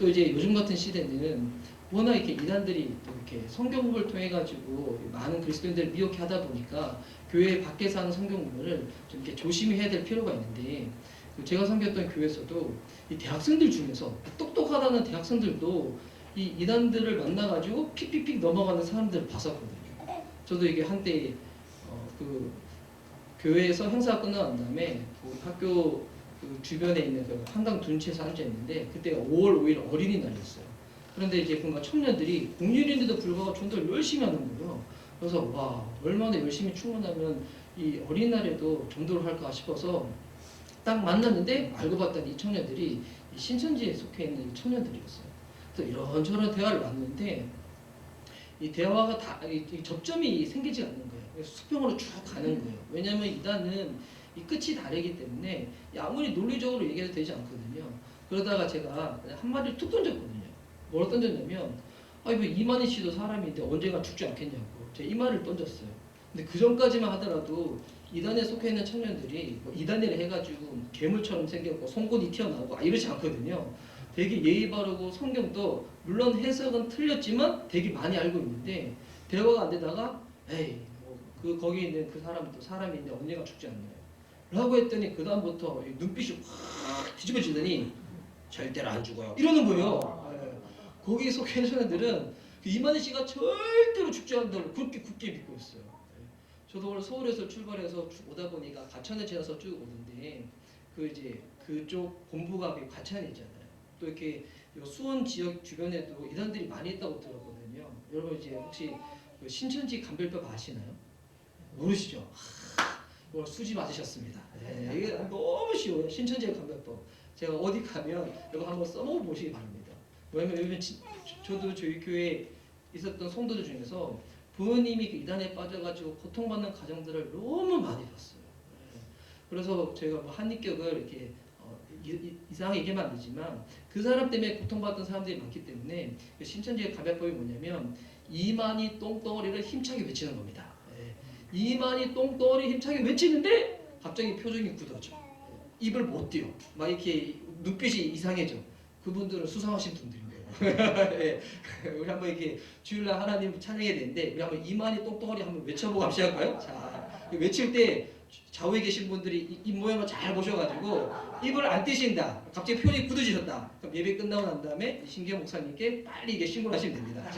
또 이제 요즘 같은 시대는 워낙 이렇게 이단들이 또 이렇게 성경국을 통해 가지고 많은 그리스도인들을 미혹해 하다 보니까 교회 밖에서 하는 성경국을 좀 이렇게 조심히 해야 될 필요가 있는데, 제가 섬겼던 교회에서도 이 대학생들 중에서 똑똑하다는 대학생들도 이 이단들을 만나가지고 픽픽픽 넘어가는 사람들을 봤었거든요. 저도 이게 한때 그 교회에서 행사가 끝나간 다음에 그 학교 그 주변에 있는 그 한강 둔치에서 앉아있는데, 그때가 5월 5일 어린이날이었어요. 그런데 이제 뭔가 청년들이 공휴일인데도 불구하고 전도를 열심히 하는 거예요. 그래서 와, 얼마나 열심히 충원하면 이 어린이날에도 전도를 할까 싶어서 딱 만났는데, 알고 봤더니 이 청년들이 이 신천지에 속해 있는 청년들이었어요. 그래서 이런저런 대화를 나누는데 이 대화가 다 이 접점이 생기지 않는 거예요. 그래서 수평으로 쭉 가는 거예요. 왜냐하면 이단은 이 끝이 다르기 때문에 아무리 논리적으로 얘기해도 되지 않거든요. 그러다가 제가 한마디를 툭 던졌거든요. 뭘 던졌냐면, 뭐 이만희 씨도 사람인데 언젠가 죽지 않겠냐고 제가 이 말을 던졌어요. 근데 그 전까지만 하더라도 이단에 속해 있는 청년들이 뭐 이단이라 해가지고 괴물처럼 생겼고 송곳이 튀어나오고 이러지 않거든요. 되게 예의 바르고 성경도 물론 해석은 틀렸지만 되게 많이 알고 있는데, 대화가 안 되다가 에이 뭐 거기 있는 그 사람도 사람인데 언젠가 죽지 않나요? 라고 했더니 그 다음부터 눈빛이 확 뒤집어지더니 절대로 안 죽어요 이러는 거예요. 거기 속해 있는 청년들은 그 이만희 씨가 절대로 죽지 않는다고 그렇게 굳게 믿고 있어요. 저도 오늘 서울에서 출발해서 오다 보니까 과천에 지나서 쭉 오는데, 그 이제 그쪽 본부가 과천이잖아요. 또 이렇게 수원 지역 주변에도 이단들이 많이 있다고 들었거든요. 여러분 이제 혹시 그 신천지 감별법 아시나요? 모르시죠? 이거 수지 맞으셨습니다. 네, 이게 너무 쉬워요. 신천지의 감별법. 제가 어디 가면 이거 한번 써먹어 보시기 바랍니다. 왜냐면 저도 저희 교회에 있었던 성도들 중에서 부모님이 그 이단에 빠져가지고 고통받는 가정들을 너무 많이 봤어요. 그래서 제가 뭐 한입격을 이렇게 이상하게 얘기하면 안 되지만 그 사람 때문에 고통받던 사람들이 많기 때문에 그 신천지의 감별법이 뭐냐면, 이만희 똥덩어리를 힘차게 외치는 겁니다. 이만희 똥덩어리 힘차게 외치는데 갑자기 표정이 굳어져. 입을 못 띄어. 막 이렇게 눈빛이 이상해져. 그분들은 수상하신 분들인 거예요. 네. 우리 한번 이렇게 주일날 하나님 찬양해야 되는데, 우리 한번 이만희 똥덩어리 한번 외쳐보고 합시다. 할까요? 자, 외칠 때 좌우에 계신 분들이 입 모양을 잘 보셔가지고 입을 안 띄신다, 갑자기 표정이 굳어지셨다, 그럼 예배 끝나고 난 다음에 신기현 목사님께 빨리 이게 신고를 하시면 됩니다.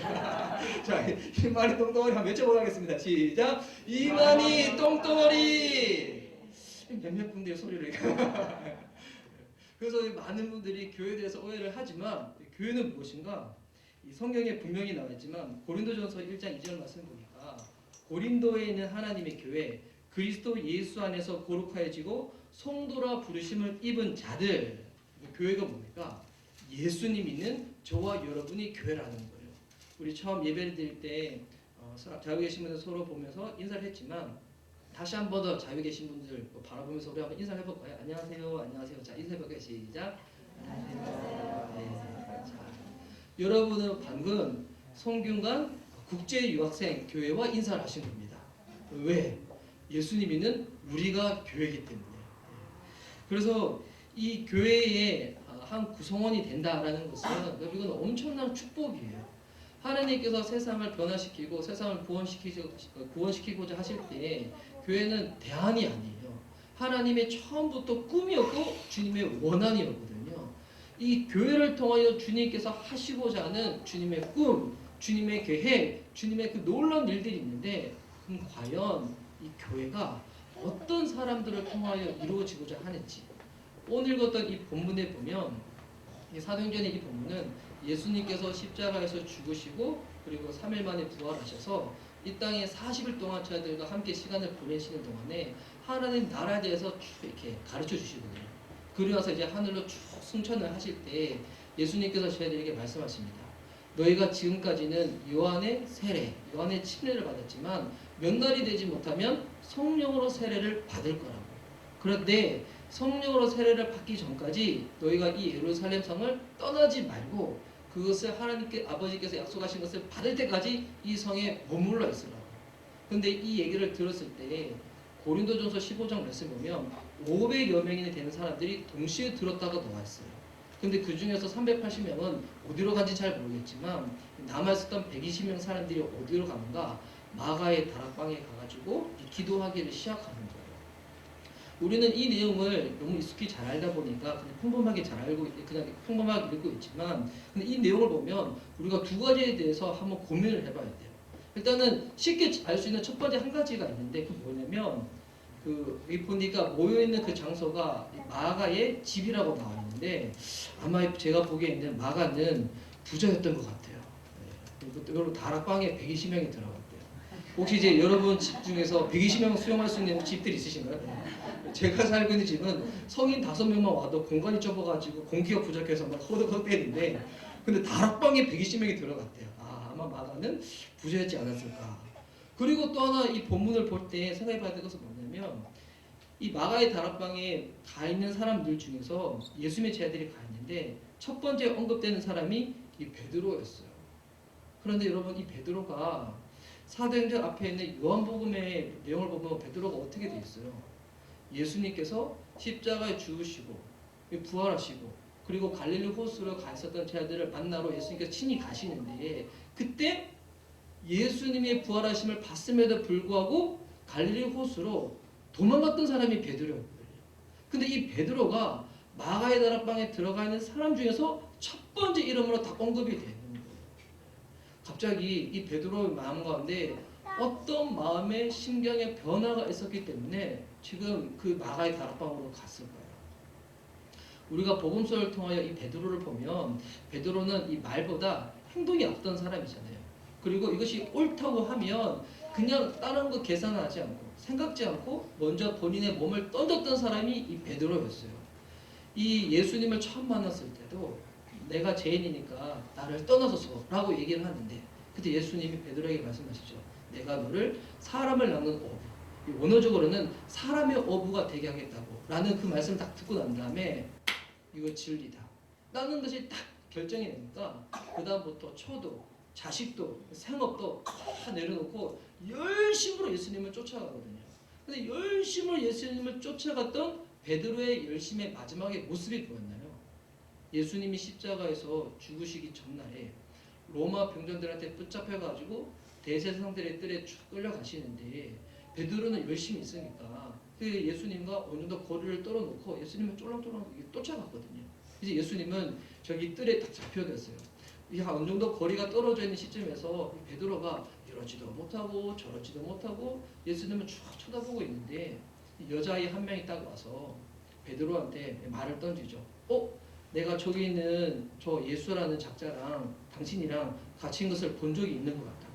자, 이만희 똥덩어리 한번 외쳐보도록 하겠습니다. 시작! 이만희 똥덩어리! 몇몇 분들의 소리를 그래서 많은 분들이 교회에 대해서 오해를 하지만, 교회는 무엇인가? 이 성경에 분명히 나와있지만 고린도전서 1장 2절 말씀 보니까, 고린도에 있는 하나님의 교회, 그리스도 예수 안에서 거룩하여지고 성도라 부르심을 입은 자들, 교회가 뭡니까? 예수님 있는 저와 여러분이 교회라는 거예요. 우리 처음 예배를 드릴 때 자유 계신 분들 서로 보면서 인사를 했지만, 다시 한 번 더 자유 계신 분들 바라보면서 우리 한번 인사를 해볼까요? 안녕하세요, 안녕하세요. 자, 인사해볼까요? 시작. 안녕하세요. 네. 자, 여러분은 방금 성균관 국제유학생 교회와 인사를 하신 겁니다. 왜? 예수님 있는 우리가 교회이기 때문에. 그래서 이 교회의 한 구성원이 된다라는 것은 이건 엄청난 축복이에요. 하나님께서 세상을 변화시키고 세상을 구원시키고자 하실 때 교회는 대안이 아니에요. 하나님의 처음부터 꿈이었고 주님의 원한이었거든요. 이 교회를 통하여 주님께서 하시고자 하는 주님의 꿈, 주님의 계획, 주님의 그 놀라운 일들이 있는데, 그럼 과연 이 교회가 어떤 사람들을 통하여 이루어지고자 하는지, 오늘 읽었던 이 본문에 보면, 이 사도행전의 이 본문은 예수님께서 십자가에서 죽으시고 그리고 3일 만에 부활하셔서 이 땅에 40일 동안 저희들과 함께 시간을 보내시는 동안에 하나님 나라에 대해서 쭉 이렇게 가르쳐 주시거든요. 그리고 나서 이제 하늘로 쭉 승천을 하실 때 예수님께서 저희들에게 말씀하십니다. 너희가 지금까지는 요한의 세례, 요한의 침례를 받았지만 몇 날이 되지 못하면 성령으로 세례를 받을 거라고. 그런데 성령으로 세례를 받기 전까지 너희가 이 예루살렘 성을 떠나지 말고 그것을 하나님께 아버지께서 약속하신 것을 받을 때까지 이 성에 머물러 있으라고. 근데 이 얘기를 들었을 때 고린도전서 15장 말씀 보면 500여 명이 되는 사람들이 동시에 들었다가 나와 있어요. 근데 그 중에서 380명은 어디로 간지 잘 모르겠지만 남아있었던 120명 사람들이 어디로 가는가? 마가의 다락방에 가가지고 기도하기를 시작하는 거예요. 우리는 이 내용을 너무 익숙히 잘 알다 보니까 그냥 평범하게 잘 알고 그냥 평범하게 읽고 있지만, 근데 이 내용을 보면 우리가 두 가지에 대해서 한번 고민을 해봐야 돼요. 일단은 쉽게 알 수 있는 첫 번째 한 가지가 있는데 그 뭐냐면 여기 보니까 모여있는 그 장소가 마가의 집이라고 나와 있는데 아마 제가 보기에는 마가는 부자였던 것 같아요. 네. 여러분 다락방에 120명이 들어갔대요. 혹시 이제 여러분 집 중에서 120명 수용할 수 있는 집들이 있으신가요? 네. 제가 살고 있는 집은 성인 5명만 와도 공간이 좁아가지고 공기가 부족해서 막 허덕허덕대는데 근데 다락방에 120명이 들어갔대요. 아마 마가는 부자였지 않았을까. 그리고 또 하나 이 본문을 볼 때 생각해 봐야 될 것은 뭐냐면 이 마가의 다락방에 가 있는 사람들 중에서 예수님의 제자들이 가 있는데 첫 번째 언급되는 사람이 이 베드로였어요. 그런데 여러분 이 베드로가 사도행전 앞에 있는 요한복음의 내용을 보면 베드로가 어떻게 돼 있어요? 예수님께서 십자가에 죽으시고 부활하시고 그리고 갈릴리 호수로 가 있었던 제자들을 만나러 예수님께서 친히 가시는데 그때 예수님의 부활하심을 봤음에도 불구하고 갈릴리 호수로 도망갔던 사람이 베드로였거든요. 근데 이 베드로가 마가의 다락방에 들어가 있는 사람 중에서 첫 번째 이름으로 딱 언급이 되는 거예요. 갑자기 이 베드로의 마음 가운데 어떤 마음의 심경의 변화가 있었기 때문에 지금 그 마가의 다락방으로 갔을 거예요. 우리가 복음서를 통하여 이 베드로를 보면 베드로는 이 말보다 행동이 앞선 사람이잖아요. 그리고 이것이 옳다고 하면 그냥 다른 거 계산하지 않고 생각지 않고 먼저 본인의 몸을 던졌던 사람이 이 베드로였어요. 이 예수님을 처음 만났을 때도 내가 죄인이니까 나를 떠나소서 라고 얘기를 하는데 그때 예수님이 베드로에게 말씀하시죠. 내가 너를 사람을 낳는 어부, 원어적으로는 사람의 어부가 되게 하겠다고 라는 그 말씀을 딱 듣고 난 다음에 이거 진리다 라는 것이 딱 결정이 되니까 그 다음부터 초도 자식도 생업도 다 내려놓고 열심으로 예수님을 쫓아가거든요. 근데 열심으로 예수님을 쫓아갔던 베드로의 열심의 마지막에 모습이 보였나요? 예수님이 십자가에서 죽으시기 전날에 로마 병정들한테 붙잡혀가지고 대제사장들의 뜰에 쭉 끌려가시는데 베드로는 열심히 있으니까 그 예수님과 어느 정도 거리를 떨어놓고 예수님을 쫄랑쫄랑 쫓아갔거든요. 이제 예수님은 저기 뜰에 딱 잡혀갔어요. 어느 정도 거리가 떨어져 있는 시점에서 베드로가 이러지도 못하고 저러지도 못하고 예수님을 쭉 쳐다보고 있는데 여자아이 한 명이 딱 와서 베드로한테 말을 던지죠. 내가 저기 있는 저 예수라는 작자랑 당신이랑 같이 있는 것을 본 적이 있는 것 같다.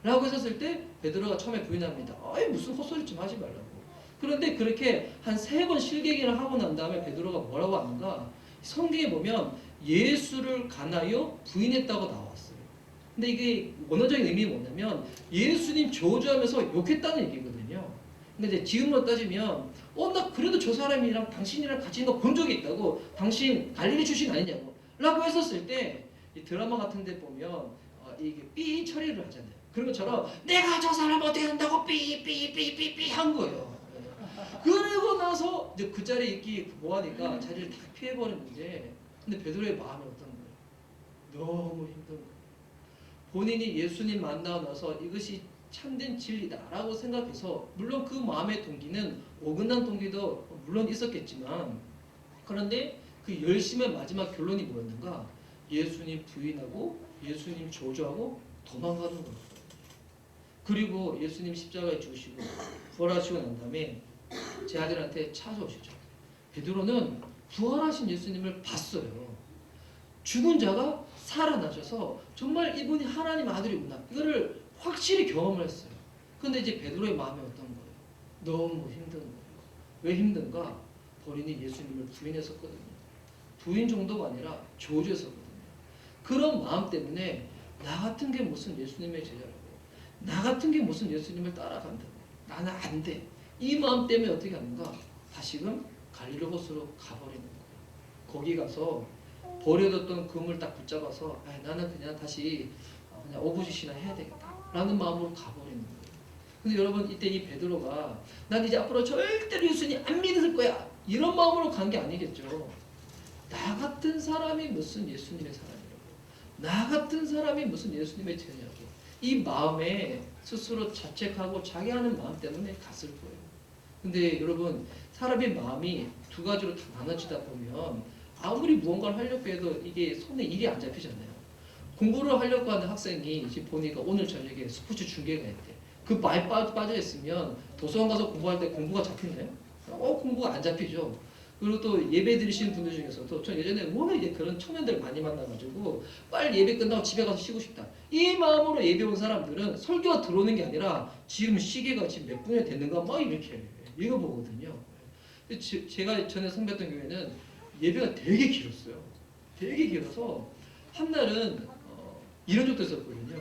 라고 했었을 때 베드로가 처음에 부인합니다. 무슨 헛소리 좀 하지 말라고. 그런데 그렇게 한 3번 실갱이를 하고 난 다음에 베드로가 뭐라고 하는가? 성경에 보면 예수를 간하여 부인했다고 나왔어요. 근데 이게 원어적인 의미가 뭐냐면 예수님 저주하면서 욕했다는 얘기거든요. 근데 이제 지금으로 따지면 나 그래도 저 사람이랑 당신이랑 같이 있는 거 본 적이 있다고 당신 갈릴리 출신 아니냐고 라고 했었을 때 이 드라마 같은 데 보면 이게 삐 처리를 하잖아요. 그런 것처럼 내가 저 사람 어떻게 한다고 삐삐삐삐삐 한 거예요. 그러고 나서 이제 그 자리에 있기 뭐하니까 자리를 다 피해버렸는데 근데 베드로의 마음이 어떤 거예요? 너무 힘든 거예요. 본인이 예수님 만나고 나서 이것이 참된 진리다라고 생각해서 물론 그 마음의 동기는 어긋난 동기도 물론 있었겠지만 그런데 그 열심의 마지막 결론이 뭐였는가? 예수님 부인하고 예수님 저주하고 도망가는 거예요. 그리고 예수님 십자가에 죽으시고 부활하시고 난 다음에 제 아들한테 찾아오시죠. 베드로는 부활하신 예수님을 봤어요. 죽은 자가 살아나셔서 정말 이분이 하나님 아들이구나. 이거를 확실히 경험을 했어요. 근데 이제 베드로의 마음이 어떤 거예요? 너무 힘든 거예요. 왜 힘든가? 본인이 예수님을 부인했었거든요. 부인 정도가 아니라 저주했었거든요. 그런 마음 때문에 나 같은 게 무슨 예수님의 제자라고, 나 같은 게 무슨 예수님을 따라간다고, 나는 안 돼. 이 마음 때문에 어떻게 하는가? 다시금 갈릴리 호수로 가버리는 거예요. 거기 가서 버려뒀던 금을 딱 붙잡아서 나는 그냥 다시 그냥 어부짓이나 해야 되겠다 라는 마음으로 가버리는 거예요. 근데 여러분 이때 이 베드로가 난 이제 앞으로 절대로 예수님 안 믿을 거야 이런 마음으로 간 게 아니겠죠. 나 같은 사람이 무슨 예수님의 사람이라고. 나 같은 사람이 무슨 예수님의 제자냐고. 이 마음에 스스로 자책하고 자기 하는 마음 때문에 갔을 거예요. 근데 여러분, 사람의 마음이 두 가지로 다 나눠지다 보면 아무리 무언가를 하려고 해도 이게 손에 일이 안 잡히잖아요. 공부를 하려고 하는 학생이 지금 보니까 오늘 저녁에 스포츠 중계가 있대. 그 많이 빠져 있으면 도서관 가서 공부할 때 공부가 잡히나요? 공부가 안 잡히죠. 그리고 또 예배 드리시는 분들 중에서도 전 예전에 워낙 이제 그런 청년들 많이 만나가지고 빨리 예배 끝나고 집에 가서 쉬고 싶다. 이 마음으로 예배 온 사람들은 설교가 들어오는 게 아니라 지금 시계가 지금 몇 분이 됐는가 막 이렇게 읽어보거든요. 제가 전에 섬겼던 교회는 예배가 되게 길었어요. 되게 길어서 한 날은 이런 적도 있었거든요.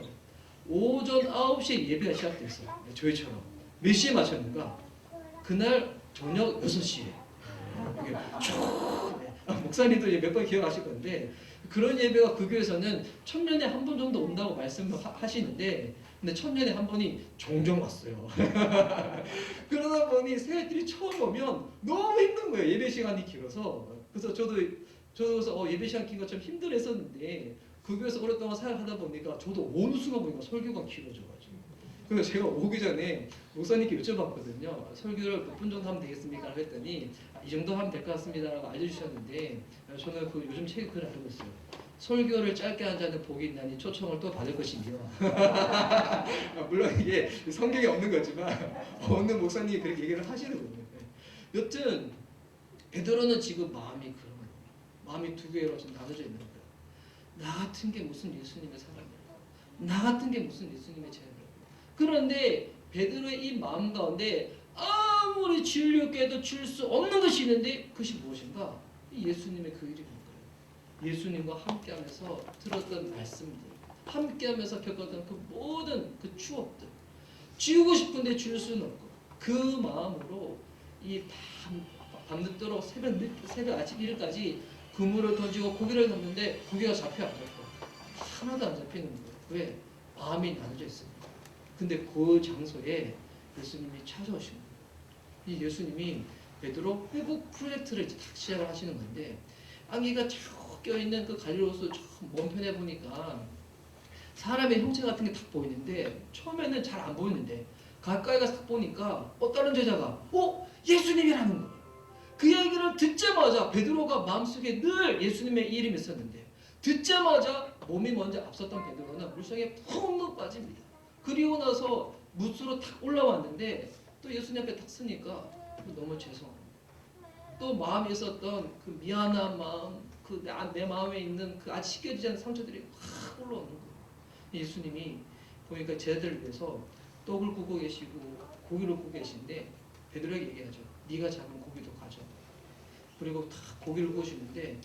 오전 9시에 예배가 시작됐어요. 저희처럼. 몇 시에 마쳤는가? 그날 저녁 6시에. 목사님도 몇 번 기억하실 건데 그런 예배가 그 교회에서는 천년에 한 번 정도 온다고 말씀을 하시는데 근데 천년에 한 번이 종종 왔어요. 그러다 보니 새들이 처음 오면 너무 힘든 거예요. 예배 시간이 길어서. 그래서 저도 예배 시간 긴 것처럼 힘들었었는데 그 교회에서 오랫동안 사역하다 보니까 저도 어느 순간 보니까 설교가 길어져가지고 그래서 제가 오기 전에 목사님께 여쭤봤거든요. 설교를 몇 분 정도 하면 되겠습니까? 했더니 이 정도 하면 될 것 같습니다 라고 알려주셨는데 저는 그 요즘 책에 글을 알고 있어요. 설교를 짧게 한 자는 복이 있나니 초청을 또 받을 것이며 물론 이게 성경에 없는 거지만 어느 목사님이 그렇게 얘기를 하시는군요. 여튼 베드로는 지금 마음이 그런 거예요. 마음이 두 개로 좀 나눠져 있는 거예요. 나 같은 게 무슨 예수님의 사람이라고. 나 같은 게 무슨 예수님의 제자라고. 그런데 베드로의 이 마음 가운데 아무리 지으려고 해도 지을 수 없는 것이 있는데 그것이 무엇인가? 이 예수님의 그 일이 뭔가요? 예수님과 함께하면서 들었던 말씀들, 함께하면서 겪었던 그 모든 그 추억들, 지우고 싶은데 지울 수는 없고 그 마음으로 이 밤늦도록 새벽 아침 일까지 그물을 던지고 고기를 잡는데 고기가 잡혀 안 잡혀. 하나도 안 잡히는 거예요. 왜? 마음이 나눠져 있습니다. 근데 그 장소에 예수님이 찾아오신 거예요. 이 예수님이 베드로 회복 프로젝트를 이제 딱 시작을 하시는 건데 안개가 쭉 껴있는 그 갈릴로스 먼 편에 보니까 사람의 형체 같은 게 딱 보이는데 처음에는 잘 안 보이는데 가까이 가서 딱 보니까 다른 제자가 예수님이라는 거예요. 그 얘기를 듣자마자 베드로가 마음속에 늘 예수님의 이름이 있었는데 듣자마자 몸이 먼저 앞섰던 베드로는 물속에 푹 빠집니다. 그리고 나서 무수로 탁 올라왔는데 또 예수님 앞에 탁 서니까 너무 죄송합니다. 또 마음에 있었던 그 미안한 마음, 내 마음에 있는 그 아직 씻겨지지 않은 상처들이 확 올라오는 거예요. 예수님이 보니까 제자들을 위해서 떡을 굽고 계시고 고기를 굽고 계신데 베드로에게 얘기하죠. 네가 잡은 고기도 가져. 그리고 탁 고기를 구우시는데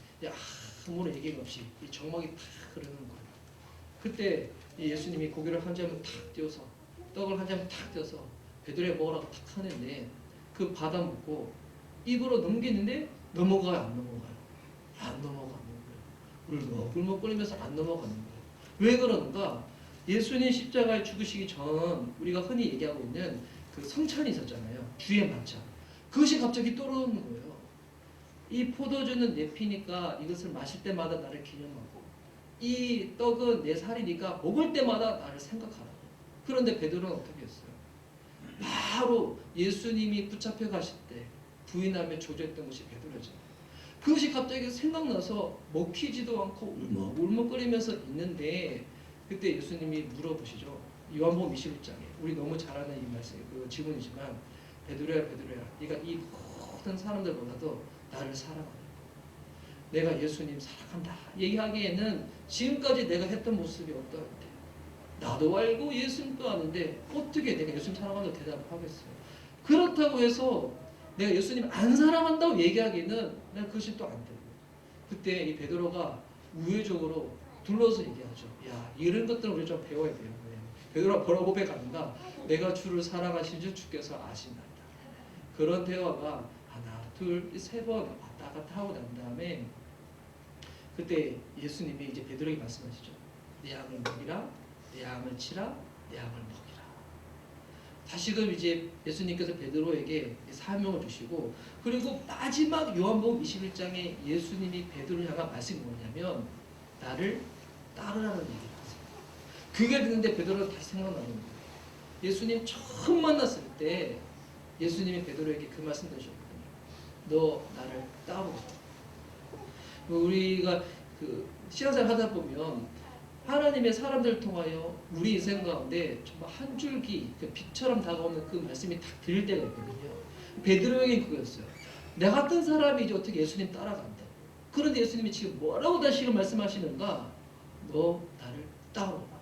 아무런 얘기가 없이 이 정막이 탁 흐르는 거예요. 그때 예수님이 고기를 한 점을 탁 띄워서 떡을 한 점을 탁 띄워서 베드로에 먹으라고 탁 하는데 그 받아 먹고 입으로 넘기는데 넘어가요, 안 넘어가요? 안 넘어가는 거예요. 울먹울먹거리면서 안 넘어가는 거예요. 왜 그러는가? 예수님 십자가에 죽으시기 전 우리가 흔히 얘기하고 있는 그 성찬이 있었잖아요. 주의 만찬. 그것이 갑자기 떠오르는 거예요. 이 포도주는 내 피니까 이것을 마실 때마다 나를 기념하고 이 떡은 내 살이니까 먹을 때마다 나를 생각하라고. 그런데 베드로는 어떻게 했어요? 바로 예수님이 붙잡혀 가실 때 부인하며 조조했던 것이 베드로잖아요. 그것이 갑자기 생각나서 먹히지도 않고 울먹거리면서 있는데 그때 예수님이 물어보시죠. 요한복음 21장에 우리 너무 잘 아는 이 말씀, 그 지문이지만 베드로야 네가 이 모든 사람들보다도 나를 사랑하는 내가 예수님 사랑한다 얘기하기에는 지금까지 내가 했던 모습이 어떠한데 나도 알고 예수님도 아는데 어떻게 내가 예수님 사랑한다고 대답을 하겠어요. 그렇다고 해서 내가 예수님 안 사랑한다고 얘기하기는 난 그것이 또 안 되고 그때 이 베드로가 우회적으로 둘러서 얘기하죠. 야 이런 것들은 우리 좀 배워야 돼요. 베드로가 뭐라고 고백합니다. 내가 주를 사랑하신 줄 주께서 아신단다. 그런 대화가 하나 둘 세 번 왔다 갔다 하고 난 다음에 그때 예수님이 이제 베드로에게 말씀하시죠. 내 양을 먹이라 내 양을 치라 내 양을 먹이라. 다시금 이제 예수님께서 베드로에게 사명을 주시고, 그리고 마지막 요한복음 21장에 예수님이 베드로를 향한 말씀이 뭐냐면 나를 따르라는 얘기를 하세요. 그게 듣는데 베드로가 다시 생각나는 거예요. 예수님 처음 만났을 때 예수님이 베드로에게 그 말씀 드셨거든요. 너 나를 따르라. 우리가 그 신앙생활 하다 보면 하나님의 사람들을 통하여 우리 인생 가운데 정말 한 줄기 그 빛처럼 다가오는 그 말씀이 딱 들릴 때가 있거든요. 베드로에게 그거였어요. 내 같은 사람이 이제 어떻게 예수님 따라간다. 그런데 예수님이 지금 뭐라고 다시금 말씀하시는가? 너 나를 따라오라.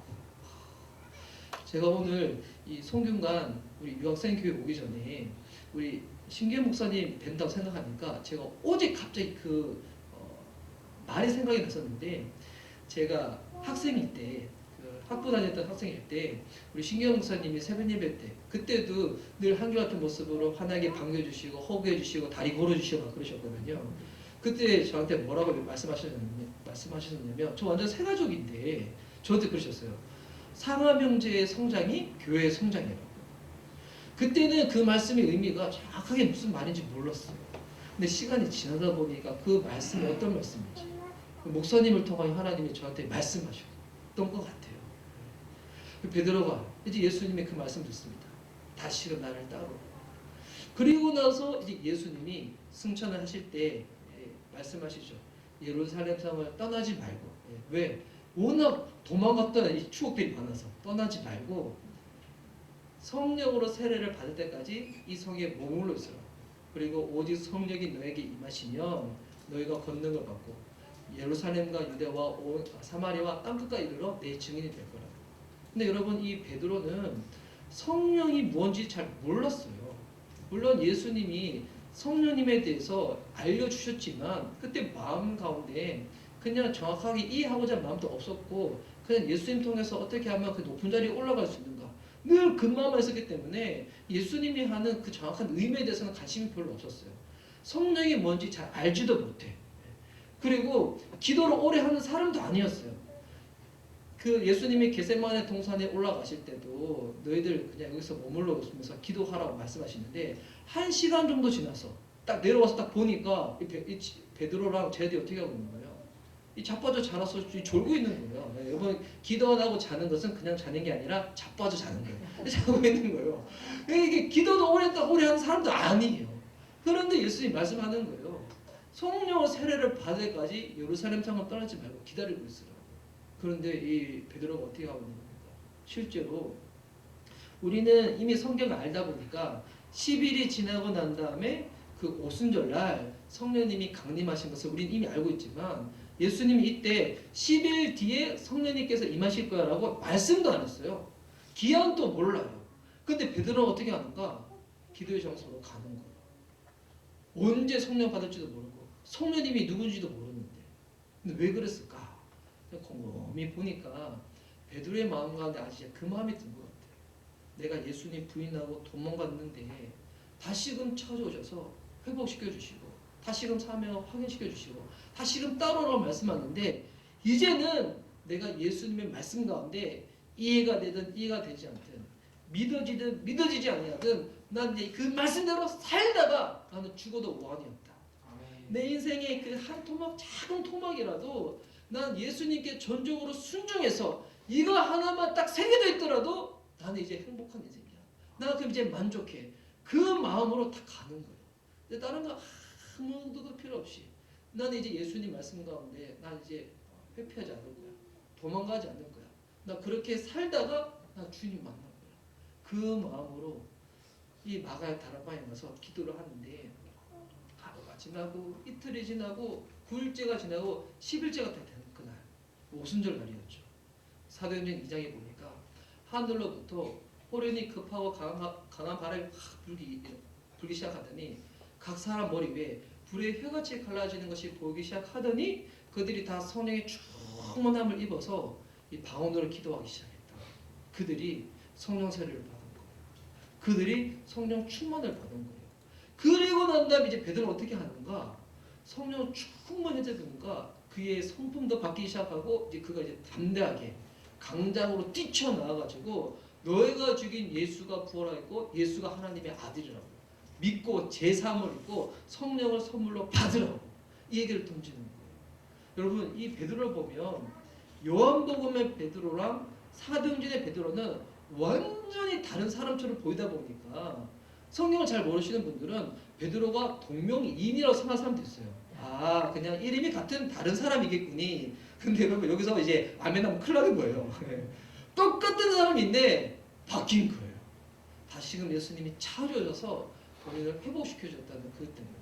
제가 오늘 이 송균관 우리 유학생 교회 오기 전에 우리 신규 목사님 뵌다고 생각하니까 제가 오직 갑자기 말이 생각이 났었는데, 제가 학생일 때, 학부 다녔던 학생일 때 우리 신규 목사님이 새벽 예배 때 그때도 늘 한결같은 모습으로 환하게 반겨주시고 허구해 주시고 다리 걸어주시고 그러셨거든요. 그때 저한테 뭐라고 말씀하셨냐면 저 완전 새가족인데 저한테 그러셨어요. 상하 형제의 성장이 교회의 성장이라고. 그때는 그 말씀의 의미가 정확하게 무슨 말인지 몰랐어요. 근데 시간이 지나다 보니까 그 말씀이 어떤 말씀인지 목사님을 통하여 하나님이 저한테 말씀하셨던 것 같아요. 베드로가 이제 예수님의 그 말씀 듣습니다. 다시금 나를 따르라. 그리고 나서 이제 예수님이 승천을 하실 때 말씀하시죠. 예루살렘 성을 떠나지 말고. 왜? 워낙 도망갔던 이 추억들이 많아서 떠나지 말고 성령으로 세례를 받을 때까지 이 성에 머물러 있어라. 그리고 오직 성령이 너에게 임하시면 너희가 권능을 받고 예루살렘과 유대와 사마리아와 땅끝까지 이르러 내 증인이 될 거라. 근데 여러분, 이 베드로는 성령이 뭔지 잘 몰랐어요. 물론 예수님이 성령님에 대해서 알려주셨지만 그때 마음 가운데 그냥 정확하게 이해하고자 마음도 없었고, 그냥 예수님 통해서 어떻게 하면 그 높은 자리에 올라갈 수 있는가 늘 그 마음만 있었기 때문에 예수님이 하는 그 정확한 의미에 대해서는 관심이 별로 없었어요. 성령이 뭔지 잘 알지도 못해. 그리고 기도를 오래 하는 사람도 아니었어요. 그 예수님이 겟세마네 동산에 올라가실 때도 너희들 그냥 여기서 머물러 있으면서 기도하라고 말씀하시는데 1시간 정도 지나서 딱 내려와서 딱 보니까 이 베드로랑 쟤들이 어떻게 하고 있는 거예요? 이 자빠져 자라서 졸고 있는 거예요. 여러분, 기도 안 하고 자는 것은 그냥 자는 게 아니라 자빠져 자는 거예요. 자고 있는 거예요. 이게 기도도 오래 하는 사람도 아니에요. 그런데 예수님이 말씀하는 거예요. 성령의 세례를 받을 때까지 예루살렘 성을 떠나지 말고 기다리고 있으라고. 그런데 이 베드로가 어떻게 하고 있는 겁니까? 실제로 우리는 이미 성경을 알다 보니까 10일이 지나고 난 다음에 그 오순절날 성령님이 강림하신 것을 우리는 이미 알고 있지만 예수님이 이때 10일 뒤에 성령님께서 임하실 거야 라고 말씀도 안 했어요. 기한도 몰라요. 근데 베드로가 어떻게 하는가? 기도의 장소로 가는 거예요. 언제 성령 받을지도 모르고 성령님이 누군지도 모르는데. 근데 왜 그랬을까? 곰곰이 보니까 베드로의 마음 가운데 아직 그 마음이 든 것 같아요. 내가 예수님 부인하고 도망갔는데 다시금 찾아오셔서 회복시켜 주시고 다시금 사명을 확인시켜 주시고 다시금 따르라고 말씀하는데, 이제는 내가 예수님의 말씀 가운데 이해가 되든 이해가 되지 않든 믿어지든 믿어지지 아니하든 난 이제 그 말씀대로 살다가 나는 죽어도 원이 없다. 내 인생의 그 한 토막, 작은 토막이라도 난 예수님께 전적으로 순종해서 이거 하나만 딱 새겨져 있더라도 나는 이제 행복한 인생이야. 나 그럼 이제 만족해. 그 마음으로 딱 가는 거예요. 다른 거 아무도 필요 없이 나는 이제 예수님 말씀 가운데 난 이제 회피하지 않을 거야. 도망가지 않을 거야. 나 그렇게 살다가 나 주님 만날 거야. 그 마음으로 이 마가의 다락방에 가서 기도를 하는데 하루가 지나고 이틀이 지나고 9일째가 지나고 10일째가 되는 그날 오순절 날이었죠. 사도행전 2장에 보니까 하늘로부터 호련히 급하고 강한 바람이 확 불기 시작하더니 각 사람 머리 위에 불의 혀같이 갈라지는 것이 보이기 시작하더니 그들이 다 성령의 충만함을 입어서 이 방언으로 기도하기 시작했다. 그들이 성령 세례를 받은 거예요. 그들이 성령 충만을 받은 거예요. 그리고 난 다음에 이제 베드로는 어떻게 하는가? 성령 충만해져 보니까 그의 성품도 바뀌기 시작하고 이제 그가 이제 담대하게 강장으로 뛰쳐나와가지고 너희가 죽인 예수가 부활하였고 예수가 하나님의 아들이라고 믿고 제3을 입고 성령을 선물로 받으라고 이 얘기를 던지는 거예요. 여러분 이 베드로를 보면 요한복음의 베드로랑 사도행전의 베드로는 완전히 다른 사람처럼 보이다 보니까 성경을 잘 모르시는 분들은 베드로가 동명이인이라고 생각하는 사람도 있어요. 아 그냥 이름이 같은 다른 사람이겠구니. 근데 여러분 여기서 이제 아멘하면 큰일 나는 거예요. 똑같은 사람인데 바뀐 거예요. 다시금 예수님이 찾아줘서 본인을 회복시켜줬다는 그것 때문에.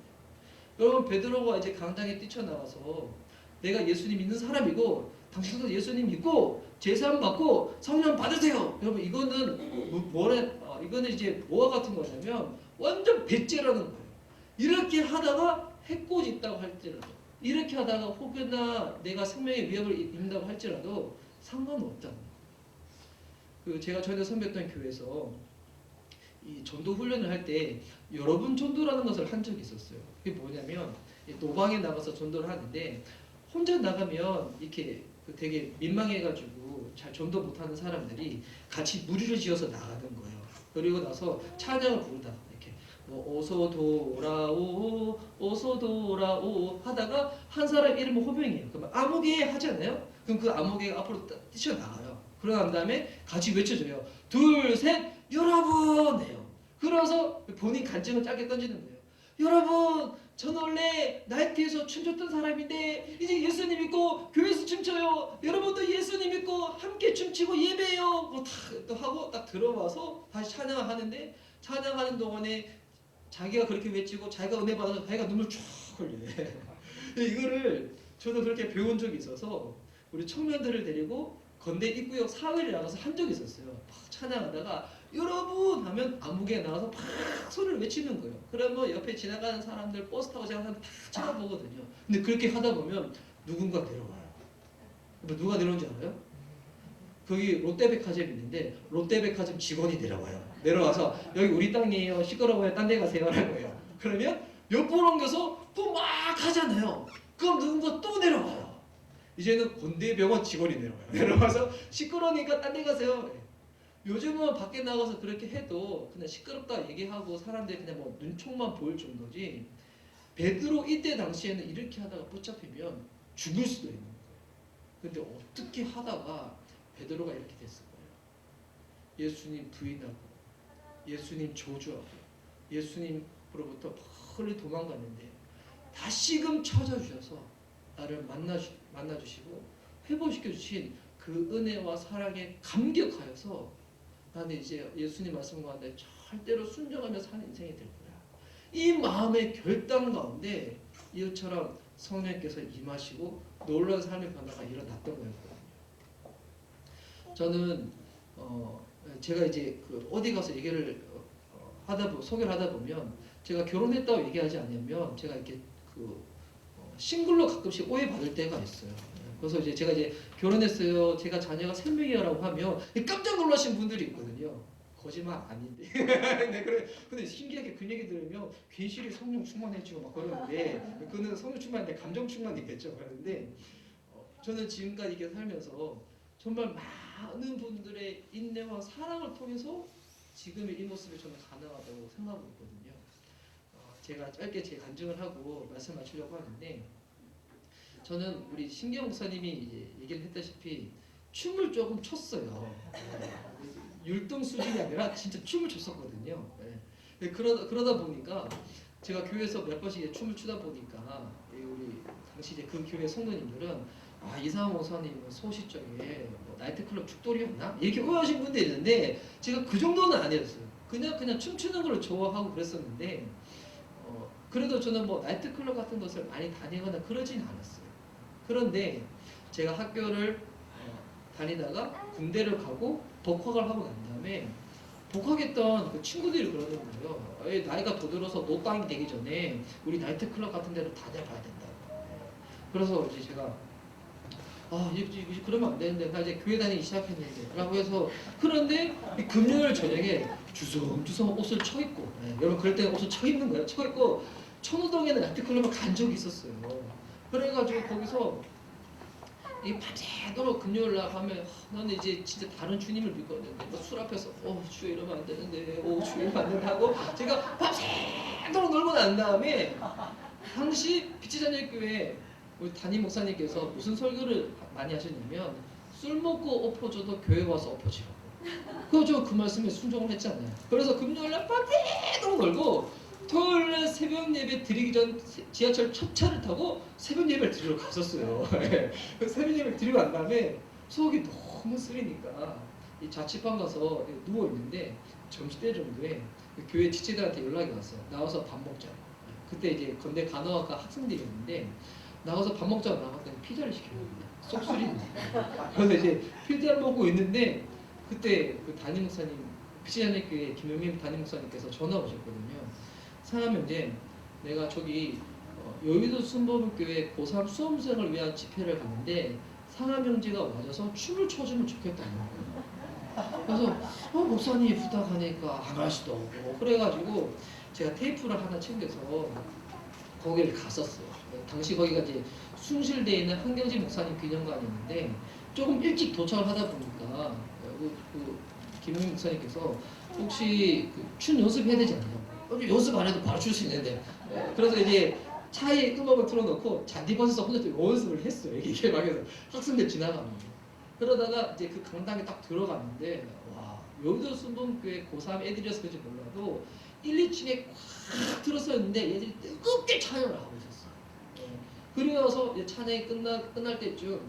여러분 베드로가 이제 강당에 뛰쳐나와서 내가 예수님 믿는 사람이고 당신도 예수님 믿고 제사함 받고 성령 받으세요. 여러분 이거는 이거는 이제 뭐와 같은 거냐면 완전 배째라는 거예요. 이렇게 하다가 해코지 있다고 할지라도 이렇게 하다가 혹여나 내가 생명의 위협을 입는다고 할지라도 상관없다는 거예요. 그 제가 전에 선배했던 교회에서 이 전도 훈련을 할 때 여러분 전도라는 것을 한 적이 있었어요. 그게 뭐냐면 노방에 나가서 전도를 하는데 혼자 나가면 이렇게 되게 민망해가지고 잘 전도 못하는 사람들이 같이 무리를 지어서 나가는 거예요. 그리고 나서 찬양을 부르다 이렇게 뭐 어서 돌아오 어서 돌아오 하다가 한 사람 이름은 호명이에요. 그러면 아무개 하잖아요. 그럼 그 아무개가 앞으로 뛰쳐나가요. 그러고 난 다음에 같이 외쳐줘요. 둘, 셋, 여러분! 해요. 그러면서 본인 간증을 짧게 던지는 거예요. 여러분! 저는 원래 나이트에서 춤췄던 사람인데 이제 예수님 믿고 교회에서 춤춰요. 여러분도 예수님 믿고 함께 춤추고 예배해요. 뭐 또 하고 딱 들어와서 다시 찬양을 하는데 찬양하는 동안에 자기가 그렇게 외치고 자기가 은혜 받아서 자기가 눈물 쫙 흘려요. 이거를 저도 그렇게 배운 적이 있어서 우리 청년들을 데리고 건대 입구역 사회를 나가서 한 적이 있었어요. 막 찬양하다가 여러분 하면 안무개에 나와서 막 소리를 외치는 거예요. 그러면 옆에 지나가는 사람들 버스 타고 지나가는 사람들 다 쳐다보거든요. 근데 그렇게 하다 보면 누군가 내려와요. 누가 내려온지 알아요? 거기 롯데백화점 있는데 롯데백화점 직원이 내려와요. 내려와서 여기 우리 땅이에요. 시끄러워요. 딴 데 가세요. 라는 거예요. 그러면 몇 번 옮겨서 또 막 하잖아요. 그럼 누군가 또 내려와요. 이제는 건대병원 직원이 내려와요. 내려와서 시끄러우니까 딴 데 가세요. 요즘은 밖에 나가서 그렇게 해도 그냥 시끄럽다 얘기하고 사람들이 그냥 뭐 눈총만 보일 정도지 베드로 이때 당시에는 이렇게 하다가 붙잡히면 죽을 수도 있는 거예요. 근데 어떻게 하다가 베드로가 이렇게 됐을 거예요. 예수님 부인하고 예수님 저주하고 예수님으로부터 멀리 도망갔는데 다시금 찾아주셔서 나를 만나주시고 회복시켜 주신 그 은혜와 사랑에 감격하여서 나는 이제 예수님 말씀 가운데 절대로 순종하며 사는 인생이 될 거야. 이 마음의 결단 가운데 이처럼 성령께서 임하시고 놀라운 삶의 변화가 일어났던 거였거든요. 저는 제가 이제 그 어디 가서 얘기를 소개를 하다 보면 제가 결혼했다고 얘기하지 않으면 제가 이렇게 싱글로 가끔씩 오해받을 때가 있어요. 그래서 이제 제가 이제 결혼했어요. 제가 자녀가 3명이라고 하면 깜짝 놀라신 분들이 있거든요. 거짓말 아닌데. 네, 그래. 근데 신기하게 그 얘기 들으면 괜시리 성령 충만해지고 막 그러는데 그는 성령 충만인데 감정 충만이겠죠. 그런데 저는 지금까지 이렇게 살면서 정말 많은 분들의 인내와 사랑을 통해서 지금의 이 모습이 저는 가능하다고 생각하고 있거든요. 제가 짧게 제 간증을 하고 말씀 마치려고 하는데 저는 우리 신경 목사님이 이제 얘기를 했다시피 춤을 조금 췄어요. 율동 수준이 아니라 진짜 춤을 췄었거든요. 네. 그러다 보니까 제가 교회에서 몇 번씩 춤을 추다 보니까 우리 당시 이제 그 교회 성도님들은 이상한 목사님은 소시적에 뭐 나이트클럽 죽돌이였나? 이렇게 오해하신 분들이 있는데 제가 그 정도는 아니었어요. 그냥 춤추는 걸 좋아하고 그랬었는데 그래도 저는 뭐 나이트클럽 같은 것을 많이 다니거나 그러진 않았어요. 그런데 제가 학교를 다니다가 군대를 가고 복학을 하고 난 다음에 복학했던 그 친구들이 그러는 거예요. 나이가 더 들어서 노땅이 되기 전에 우리 나이트클럽 같은 데를 다녀봐야 된다. 그래서 이제 제가 이제 그러면 안 되는데 나 이제 교회 다니기 시작했는데 라고 해서 그런데 금요일 저녁에 주섬주섬 옷을 쳐입고 여러분 그럴 때는 옷을 쳐입는 거예요. 쳐입고 천호동에는 나이트클럽을 간 적이 있었어요. 그래가지고 거기서 이 밤새도록 금요일 날 하면 나는 이제 진짜 다른 주님을 믿거든요. 술 앞에서 주여 이러면 안 되는데 주여 이러면 안 된다고 제가 밤새도록 놀고 난 다음에 당시 빛의 자녀교회 우리 담임 목사님께서 무슨 설교를 많이 하셨냐면 술 먹고 엎어져도 교회 와서 엎어지라고. 그래서 그 말씀에 순종을 했잖아요. 그래서 금요일날 밤새도록 놀고 토요일날 새벽 예배 드리기 전 지하철 첫 차를 타고 새벽 예배를 드리러 갔었어요. 새벽 예배를 드리고 난 다음에 속이 너무 쓰리니까 이 자취방 가서 누워 있는데 점심때 정도에 교회 지체들한테 연락이 왔어요. 나와서 밥 먹자. 그때 이제 건대 간호학과 학생들이었는데 나가서 밥 먹자고 나갔더니 피자를 시켰습니다. 속 쓰리는데. 그래서 이제 피자를 먹고 있는데 그때 그 담임 목사님 피지자녀교회 김영민 담임 목사님께서 전화 오셨거든요. 상하명제 내가 저기 여의도 순복음교회 고3 수험생을 위한 집회를 갔는데 상하명제가 와줘서 춤을 춰주면 좋겠다는 거예요. 그래서 목사님 부탁하니까 안 할 수도 없고 그래가지고 제가 테이프를 하나 챙겨서 거기를 갔었어요. 당시 거기가 이제 숭실대에 있는 한경진 목사님 기념관이었는데 조금 일찍 도착을 하다 보니까 김용민 목사님께서 혹시 춤 연습해야 되지 않나요? 연습 안 해도 바로 출 수 있는데 그래서 이제 차에 음악을 틀어놓고 잔디밭에서 혼자 또 연습을 했어요. 이게 막해서 학생들 지나가면 그러다가 이제 그 강당에 딱 들어갔는데 와 여의도 순복음교회 고3 애들이어서 그런지 몰라도 1, 2층에 꽉 들어섰는데 얘들이 뜨겁게 찬양을 하고 있었어요. 그러서 찬양이 끝날 때쯤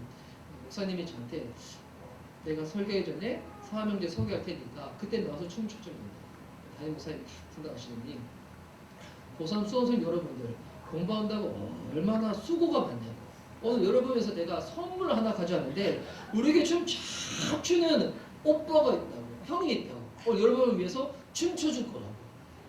목사님이 저한테 내가 설교하기 전에 사명제 설교할 테니까 그때 나와서 춤을 춰줍니다. 담임 목사님이 탁 생각하시더니 고3 수험생 여러분들 공부한다고 얼마나 수고가 많냐고 오늘 여러분에서 내가 선물을 하나 가져왔는데 우리에게 춤 쫙 추는 오빠가 있다고 형이 있다고 오늘 여러분을 위해서 춤춰줄 거라고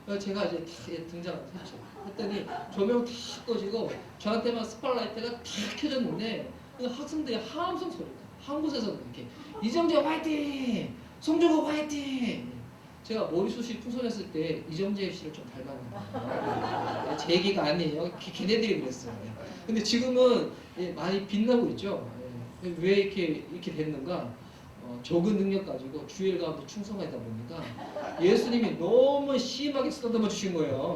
그래서 제가 이제 탁 등장을 했죠. 했더니 조명 탁 꺼지고 저한테만 스팟라이트가 탁 켜졌는데 학생들이 함성 소리가 한 곳에서는 이렇게 이정재 화이팅! 송중호 화이팅! 제가 머리숱이 풍선했을 때 이정재 씨를 좀 닮았는데 제 얘기가 아니에요. 걔네들이 그랬어요. 근데 지금은 많이 빛나고 있죠. 왜 이렇게 됐는가? 적은 능력 가지고 주일 가운데 충성하다 보니까 예수님이 너무 심하게 쓰다듬어 주신 거예요.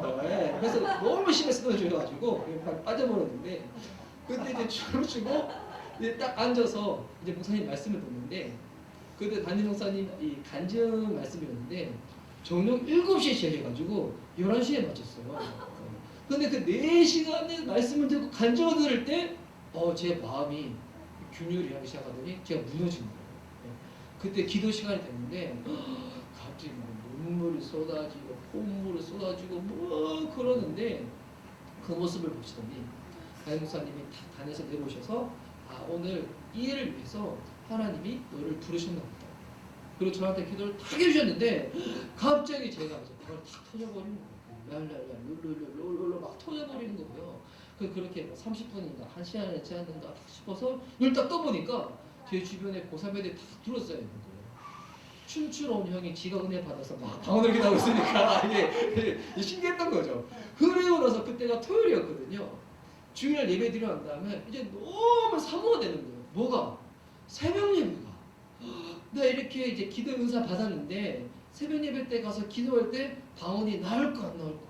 그래서 너무 심하게 쓰다듬어 주셔가지고 빠져버렸는데 그때 이제 춤을 추고 이제 딱 앉아서 이제 목사님 말씀을 듣는데 그때 담임 목사님 이 간증 말씀이었는데 저녁 7시에 시작해가지고 11시에 마쳤어요. 근데 그 4시간의 말씀을 듣고 간증을 들을 때 제 마음이 균열이 하기 시작하더니 제가 무너진 거예요. 그때 기도 시간이 됐는데 갑자기 눈물이 쏟아지고 콧물이 쏟아지고 뭐 그러는데 그 모습을 보시더니 담임 목사님이 다 단에서 내려오셔서 오늘 이 일을 위해서 하나님이 너를 부르셨나 보다. 그리고 저한테 기도를 탁 해주셨는데 갑자기 제가 이제 발이 탁 터져버리는 거예요. 랄랄랄 룰룰룰룰룰 막 터져버리는 거고요. 그렇게 30분인가 1시간에 제한된다 싶어서 눈을 딱 떠보니까 제 주변에 고3 애들이 다 둘러싸여 있는 거예요. 춤추러 온 형이 지가 은혜 받아서 막 방언을 기다리고 있으니까 이게 신기했던 거죠. 그러고 나서 그때가 토요일이었거든요. 주일날 예배 드리러 간 다음에 이제 너무 사고가 되는 거예요. 뭐가? 새벽 예배가. 내가 이렇게 이제 기도 은사 받았는데 새벽 예배 때 가서 기도할 때 방언이 나올까 안 나올까.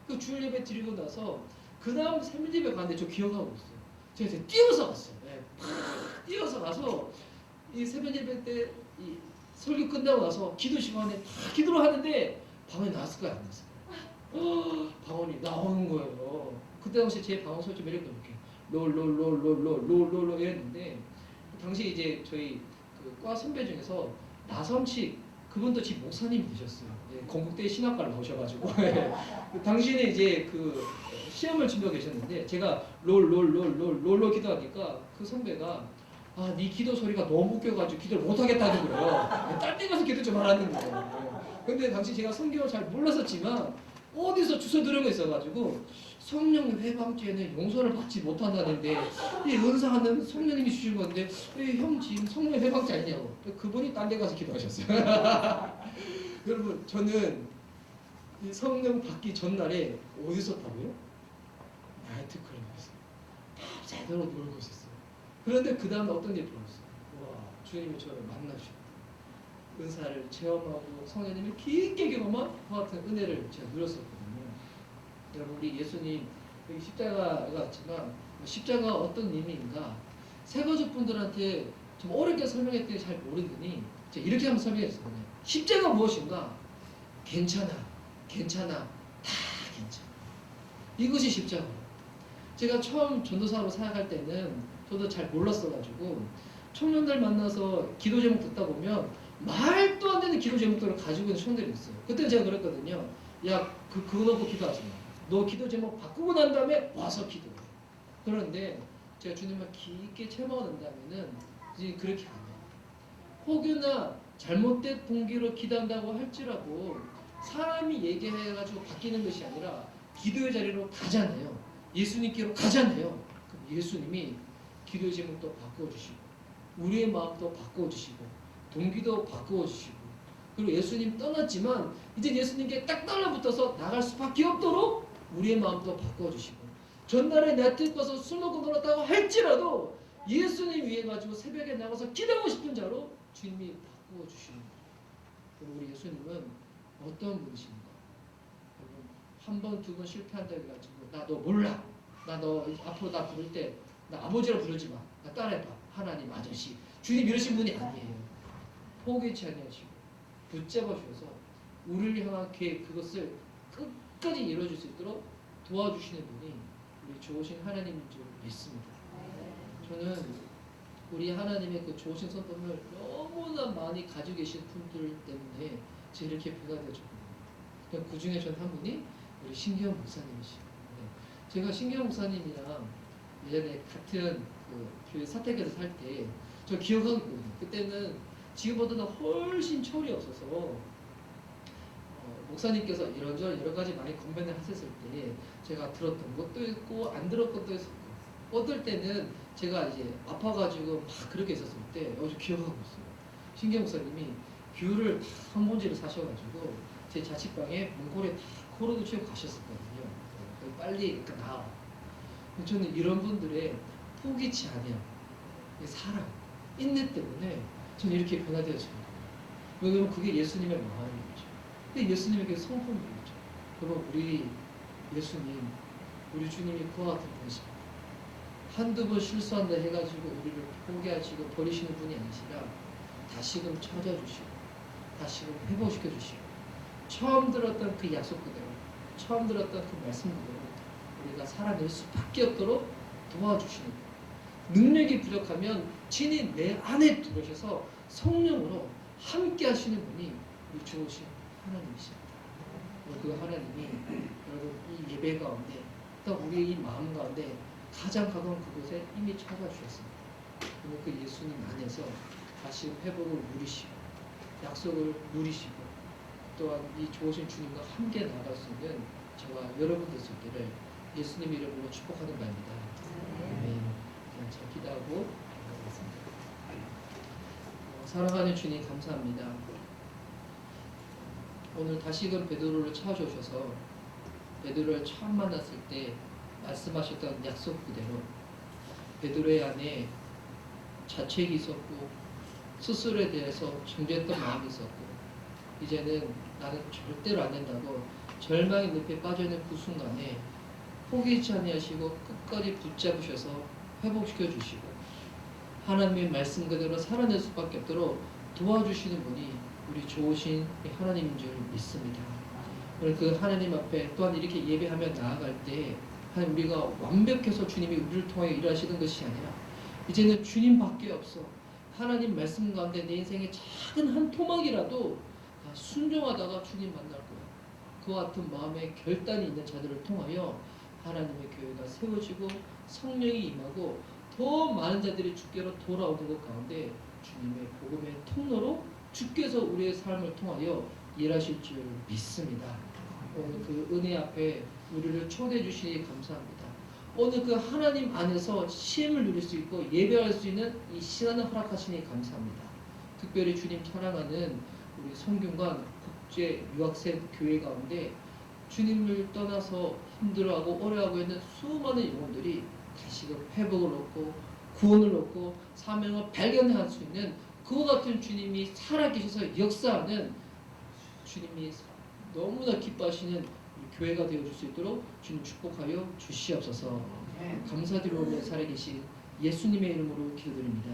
그 주일 예배 드리고 나서 그 다음 새벽 예배 가는데 저 기억하고 있어요. 제가 이제 뛰어서 갔어요. 팍 뛰어서 가서 이 새벽 예배 때 이 설교 끝나고 나서 기도 시간에 다 기도를 하는데 방언이 나왔을까요? 안 나왔을까요? 방언이 나오는 거예요. 그때 당시 제 방언 소리 좀 이렇게 롤롤롤롤롤롤롤 이랬는데 당시 이제 저희 그 과 선배 중에서 나성식 그분도 집 목사님이 되셨어요. 건국대 신학과를 나오셔가지고 당시에는 이제 그 시험을 준비하고 계셨는데 제가 롤롤롤롤롤 기도하니까 그 선배가 네 기도 소리가 너무 웃겨가지고 기도를 못하겠다는 거예요. 딴 데 가서 기도 좀 하라는 거예요. 근데 당시 제가 성경을 잘 몰랐었지만 어디서 주워 들은 거 있어가지고 성령 회방죄는 용서를 받지 못한다는데 이 은사하는 성령님이 주신 건데 형 지금 성령 회방죄 아니냐고 그분이 딴 데 가서 기도하셨어요. 여러분 저는 이 성령 받기 전날에 어디서 있다고요? 나이트클럽에서 밤새도록 놀고 있었어요. 그런데 그 다음에 어떤 일이 벌어졌어요? 와, 주님이 저를 만나주셨다. 은사를 체험하고 성령님이 깊게 경험한 그와 같은 은혜를 제가 누렸었거든요. 여러분, 우리 예수님 여기 십자가가 있지만 십자가 어떤 의미인가 세거족 분들한테 좀 어렵게 설명했더니 잘 모르더니 제가 이렇게 한번 설명했었거든요. 십자가 무엇인가? 괜찮아, 괜찮아, 다 괜찮아. 이것이 십자가예요. 제가 처음 전도사로 사역할 때는 저도 잘 몰랐어가지고 청년들 만나서 기도 제목 듣다 보면 말도 안 되는 기도 제목들을 가지고 있는 청년들이 있어요. 그때 제가 그랬거든요. 야, 그거 놓고 기도하지 마. 너 기도 제목 바꾸고 난 다음에 와서 기도해. 그런데 제가 주님을 깊게 체험하고 난 다음에는 이제 그렇게 안 해요. 혹여나 잘못된 동기로 기도한다고 할지라도 사람이 얘기해가지고 바뀌는 것이 아니라 기도의 자리로 가잖아요. 예수님께로 가잖아요. 그럼 예수님이 기도의 제목도 바꿔주시고 우리의 마음도 바꿔주시고 동기도 바꿔주시고 그리고 예수님 떠났지만 이제 예수님께 딱 달라붙어서 나갈 수밖에 없도록 우리의 마음도 바꿔주시고 전날에 내 뜻꿔서 술 먹고 놀았다고 할지라도 예수님 위해 가지고 새벽에 나가서 기도하고 싶은 자로 주님이 바꿔주시는 거예요. 그리고 우리 예수님은 어떤 분이신가? 여러분, 한 번, 두 번 실패한다고 해가지고 나 너 몰라. 나 너 앞으로 나 부를 때 나 아버지라 부르지 마. 나 따라해봐. 하나님 아저씨. 주님 이러신 분이 아니에요. 포기치 아니하시고 붙잡아 주셔서 우리를 향한 계획 그것을 끝까지 이루어질 수 있도록 도와주시는 분이 우리 좋으신 하나님인 줄 믿습니다. 저는 우리 하나님의 그 좋으신 성품을 너무나 많이 가지고 계신 분들 때문에 제가 이렇게 변화되어졌거든요. 그 중에 전 한 분이 우리 신기현 목사님이시죠. 제가 신기현 목사님이랑 예전에 같은 그 교회 사택에서 살 때 저 기억하고 있거든요. 그때는 지금보다는 훨씬 철이 없어서 목사님께서 이런저런 여러 가지 많이 건면을 하셨을 때 제가 들었던 것도 있고 안 들었던 것도 있었고 어떨 때는 제가 이제 아파가지고 막 그렇게 있었을 때 아주 기억하고 있어요. 신기현 목사님이 귤을 한 봉지를 사셔가지고 제 자취방에 문고리에 다 코로도 치고 가셨었거든요. 빨리 나와. 저는 이런 분들의 포기치 않아요. 사랑, 인내 때문에 저는 이렇게 변화되었습니다. 왜냐면 그게 예수님의 마음이죠. 근데 예수님에게 성품이죠. 그러면 우리 예수님, 우리 주님이 그와 같은 분이십니다. 한두 번 실수한다 해가지고 우리를 포기하시고 버리시는 분이 아니시라 다시금 찾아주시고 다시금 회복시켜주시고 처음 들었던 그 약속 그대로 처음 들었던 그 말씀 그대로 우리가 살아낼 수밖에 없도록 도와주시는 거예요. 능력이 부족하면 친히 내 안에 들어오셔서 성령으로 함께 하시는 분이 우리 좋으신 하나님이십니다. 그 하나님이 여러분 이 예배 가운데 또 우리의 이 마음 가운데 가장 가까운 그곳에 이미 찾아주셨습니다. 그리고 그 예수님 안에서 다시 회복을 누리시고 약속을 누리시고 또한 이 좋으신 주님과 함께 나아갈 수 있는 저와 여러분들 수 있기를 예수님 이름으로 축복하는 바입니다. 아멘. 그냥 잘 기도하고 나가겠습니다. 사랑하는 주님 감사합니다. 오늘 다시금 베드로를 찾아오셔서 베드로를 처음 만났을 때 말씀하셨던 약속 그대로 베드로의 안에 자책이 있었고 스스로에 대해서 정죄했던 마음이 있었고 이제는 나는 절대로 안 된다고 절망의 늪에 빠져있는 그 순간에 포기치 아니하시고 끝까지 붙잡으셔서 회복시켜 주시고 하나님의 말씀 그대로 살아낼 수밖에 없도록 도와주시는 분이 우리 좋으신 하나님인 줄 믿습니다. 오늘 그 하나님 앞에 또한 이렇게 예배하며 나아갈 때 하나님 우리가 완벽해서 주님이 우리를 통하여 일하시는 것이 아니라 이제는 주님밖에 없어. 하나님 말씀 가운데 내 인생의 작은 한 토막이라도 순종하다가 주님 만날 거야. 그와 같은 마음의 결단이 있는 자들을 통하여 하나님의 교회가 세워지고 성령이 임하고 더 많은 자들이 주께로 돌아오는 것 가운데 주님의 복음의 통로로 주께서 우리의 삶을 통하여 일하실 줄 믿습니다. 오늘 그 은혜 앞에 우리를 초대해 주시니 감사합니다. 오늘 그 하나님 안에서 시험을 누릴 수 있고 예배할 수 있는 이 시간을 허락하시니 감사합니다. 특별히 주님 사랑하는 우리 성균관 국제 유학생 교회 가운데 주님을 떠나서 힘들어하고 어려워하고 있는 수많은 영혼들이 다시금 회복을 얻고 구원을 얻고 사명을 발견할 수 있는 그와 같은 주님이 살아계셔서 역사하는 주님이 너무나 기뻐하시는 교회가 되어줄 수 있도록 주님 축복하여 주시옵소서. 감사드리오며 살아계신 예수님의 이름으로 기도드립니다.